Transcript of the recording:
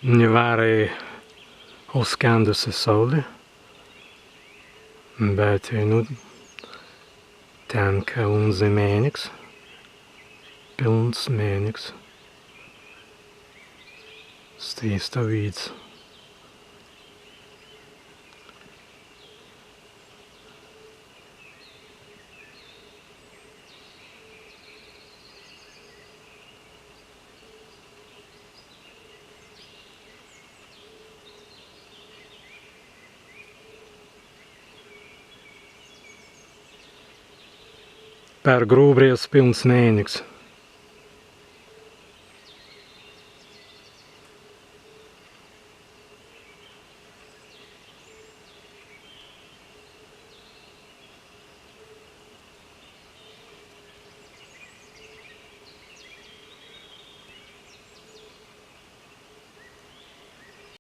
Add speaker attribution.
Speaker 1: Nevērai uzskendusi saulė, bet nu, tenka mēnesis, pilns mēnesis, stīsta vīds. Per grūbries pilns mēnesis.